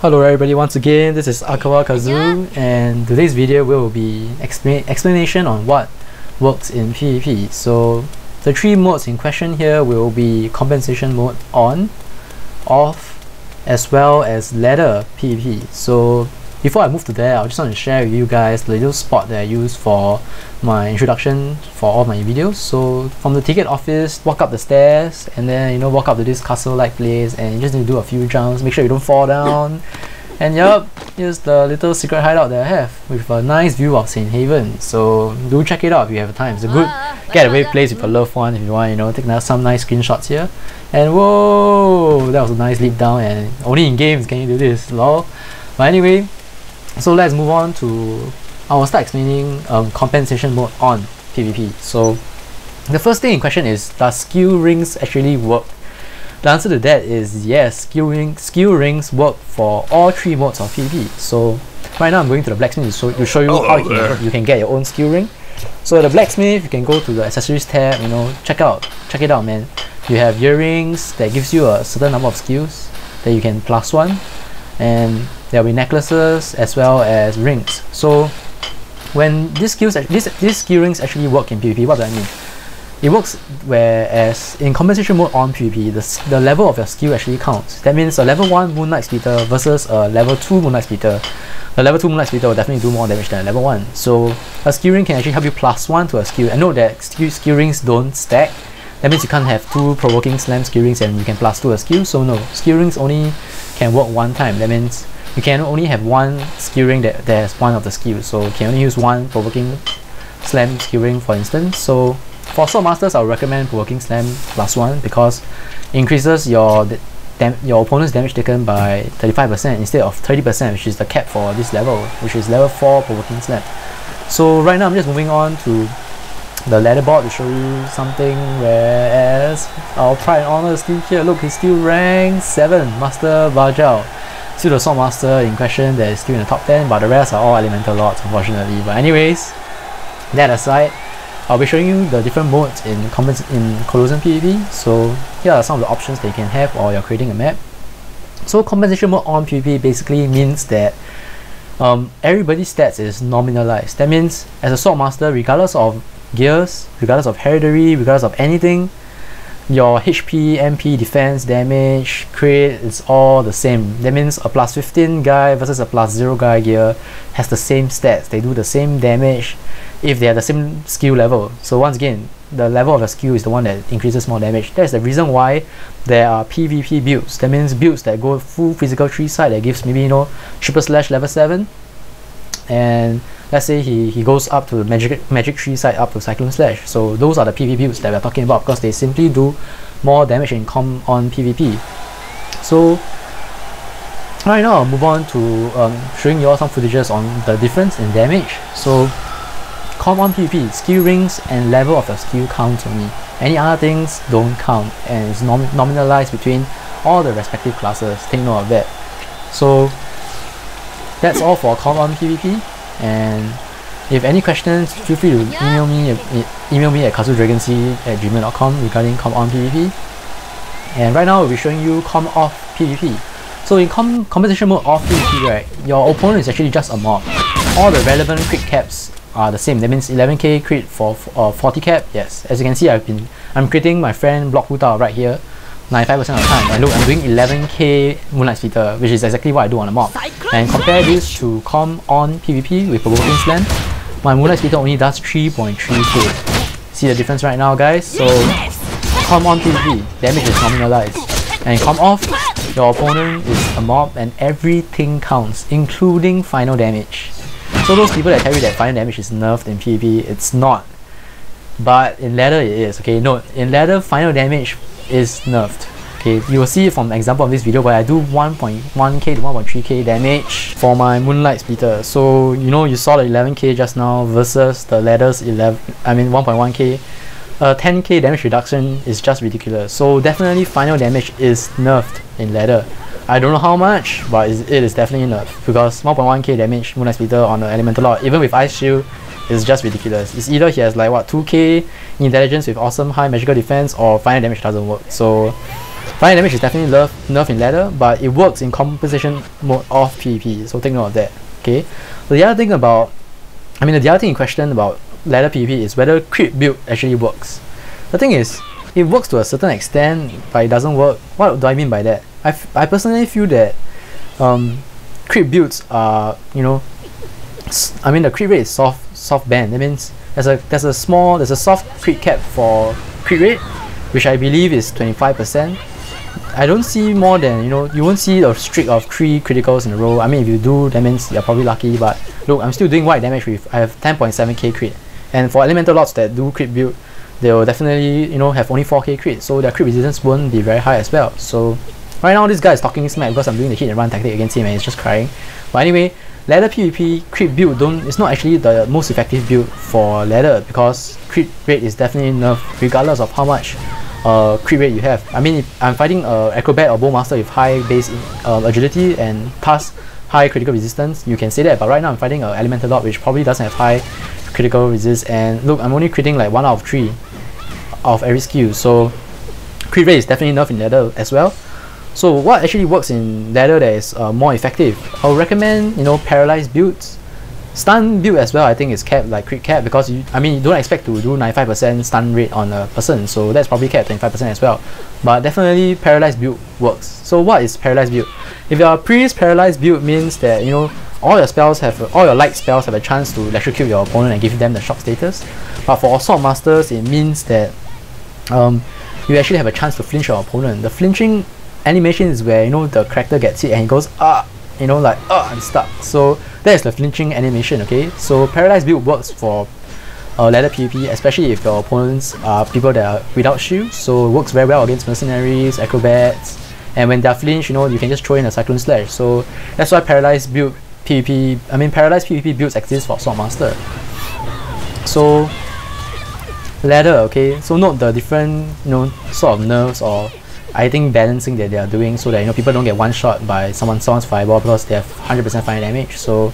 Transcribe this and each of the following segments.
Hello everybody, once again this is AikawaKazu, and today's video will be explanation on what works in PvP. So the three modes in question here will be compensation mode on, off, as well as ladder PvP. So before I move to there, I just want to share with you guys the little spot that I use for my introduction for all my videos. So from the ticket office, walk up the stairs and then walk up to this castle like place, and you just need to do a few jumps, make sure you don't fall down. And yup, here's the little secret hideout that I have with a nice view of St. Haven. So do check it out if you have time. It's a good getaway place with a loved one if you want, take some nice screenshots here. And whoa, that was a nice leap down, and only in games can you do this, lol. But anyway, so let's move on to, I will start explaining compensation mode on PvP. So the first thing in question is, does skill rings actually work? The answer to that is yes, skill rings work for all three modes of PvP. So right now I'm going to the blacksmith to show you how you can get your own skill ring. So at the blacksmith, you can go to the accessories tab, check it out, man. You have earrings that gives you a certain number of skills that you can +1, and there will be necklaces as well as rings. So when these skill rings actually work in PvP, what do I mean? It works whereas in compensation mode on PvP, the level of your skill actually counts. That means a level 1 Moonlight Splitter versus a level 2 Moonlight Splitter. The level 2 Moonlight Splitter will definitely do more damage than a level 1. So a skill ring can actually help you +1 to a skill. And note that skill rings don't stack. That means you can't have 2 provoking slam skill rings and you can +2 a skill. So no, skill rings only can work one time. That means you can only have one skill ring that has one of the skills. So you can only use one provoking slam skill ring, for instance. So for Sword Masters, I would recommend provoking slam +1 because it increases your opponent's damage taken by 35% instead of 30%, which is the cap for this level, which is level 4 provoking slam. So right now I'm just moving on to the ladder board to show you something, whereas our pride and honor is still here. Look, he's still ranked 7, Master Bajao. Still the Sword Master in question that is still in the top 10, but the rest are all elemental lords, unfortunately. But anyways, that aside, I'll be showing you the different modes in Colosseum PvP. So here are some of the options that you can have while you're creating a map. So compensation mode on PvP basically means that everybody's stats is nominalized. That means as a Sword Master, regardless of gears, regardless of hereditary, regardless of anything, your HP, MP, defense, damage, crit is all the same. That means a +15 guy versus a +0 guy gear has the same stats. They do the same damage if they are the same skill level. So once again, the level of the skill is the one that increases more damage. That's the reason why there are PvP builds. That means builds that go full physical tree side that gives maybe triple slash level 7, and let's say he goes up to the magic tree side up to Cyclone Slash. So those are the PvP builds that we're talking about because they simply do more damage in on PvP. So right now I'll move on to showing you all some footages on the difference in damage. So on PvP, skill rings and level of your skill counts only. Any other things don't count, and it's nominalized between all the respective classes. Take note of that. So that's all for on PvP. And if any questions, feel free to email me at kazudragonc@gmail.com regarding on PvP. And right now we'll be showing you off PvP. So in compensation mode off PvP, right, your opponent is actually just a mob. All the relevant crit caps are the same. That means 11k crit for 40 cap. Yes, as you can see, I'm critting my friend Block Huta right here 95% of the time, and look, I'm doing 11k Moonlight Splitter, which is exactly what I do on a mob. And compare this to on PvP with provoking slam, my Moonlight Splitter only does 3.3k. See the difference right now, guys? So on PvP, damage is nominalized, and off, your opponent is a mob and everything counts, including final damage. So those people that tell you that final damage is nerfed in PvP, it's not. But in ladder it is. Okay, note, in ladder final damage is nerfed. Okay, you will see it from the example of this video where I do 1.1k to 1.3k damage for my Moonlight Splitter. So you saw the 11k just now versus the ladder's 1.1k. 10k damage reduction is just ridiculous. So definitely final damage is nerfed in ladder. I don't know how much, but it is definitely nerfed because 1.1k damage Moonlight Splitter on the Elemental Lord, even with Ice Shield, is just ridiculous. It's either he has like 2k intelligence with awesome high magical defense, or final damage doesn't work. So Fire damage is definitely nerfed in ladder, but it works in composition mode of PvP, so take note of that. Okay. So the other thing in question about ladder PvP is whether crit build actually works. The thing is, it works to a certain extent, but it doesn't work. What do I mean by that? I personally feel that crit builds are, the crit rate is soft band. That means there's a soft crit cap for crit rate, which I believe is 25%. I don't see more than, you won't see a streak of 3 criticals in a row. I mean, if you do, that means you're probably lucky, but look, I'm still doing wide damage with, I have 10.7k crit. And for elemental lords that do crit build, they will definitely, have only 4k crit, so their crit resistance won't be very high as well. So right now this guy is talking smack because I'm doing the hit and run tactic against him and he's just crying. But anyway, ladder PvP crit build it's not actually the most effective build for ladder, because crit rate is definitely nerfed regardless of how much crit rate you have. I mean, if I'm fighting acrobat or bowmaster with high base agility and thus high critical resistance, you can say that, but right now I'm fighting an elemental lord which probably doesn't have high critical resist, and look, I'm only critting like 1 out of 3 of every skill, so crit rate is definitely nerfed in ladder as well. So what actually works in ladder that is more effective? I would recommend, paralyzed builds. Stun build as well, I think is capped like crit cap, because you don't expect to do 95% stun rate on a person, so that's probably capped 25% as well. But definitely paralyzed build works. So what is paralyzed build? If you're a priest, paralyzed build means that all your light spells have a chance to electrocute your opponent and give them the shock status. But for assault masters, it means that you actually have a chance to flinch your opponent. The flinching animation is where the character gets hit and he goes I'm stuck. So that is the flinching animation. Okay, so paralyzed build works for ladder PvP, especially if your opponents are people that are without shield. So it works very well against mercenaries, acrobats, and when they're flinched, you can just throw in a cyclone slash. So that's why paralyzed PvP builds exist for assault master. So ladder, okay, so note the different sort of nerfs or I think balancing that they are doing, so that people don't get one shot by someone's fireball because they have 100% fire damage. So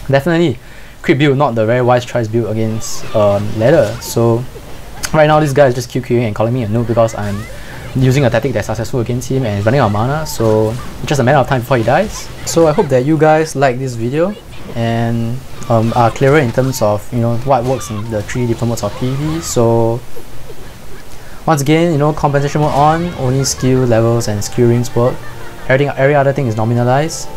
definitely crit build not the very wise choice build against ladder. So right now this guy is just QQing and calling me a noob because I'm using a tactic that's successful against him and running out of mana, so it's just a matter of time before he dies. So I hope that you guys like this video and are clearer in terms of what works in the 3 different modes of PvP. So once again, compensation mode on, only skill levels and skill rings work. Every other thing is nominalized.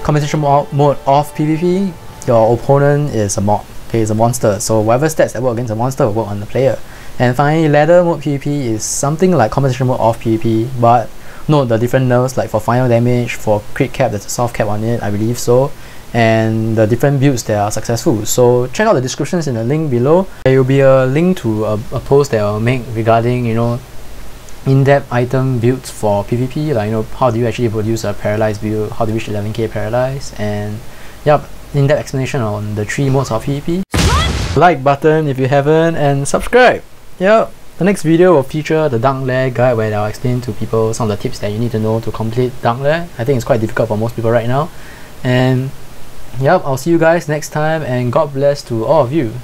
Compensation mode off PvP, your opponent is a mob, okay, is a monster. So whatever stats that work against a monster will work on the player. And finally, ladder mode PvP is something like compensation mode off PvP, but note the different nerfs, like for final damage, for crit cap, there's a soft cap on it, I believe so, and the different builds that are successful. So check out the descriptions in the link below. There will be a link to a post that I'll make regarding in-depth item builds for PvP, like how do you actually produce a paralyzed build, how to reach 11k paralyzed, and in-depth explanation on the 3 modes of PvP. Like button if you haven't, and subscribe. The next video will feature the Dark Lair guide, where I'll explain to people some of the tips that you need to know to complete Dark Lair. I think it's quite difficult for most people right now. And I'll see you guys next time, and God bless to all of you.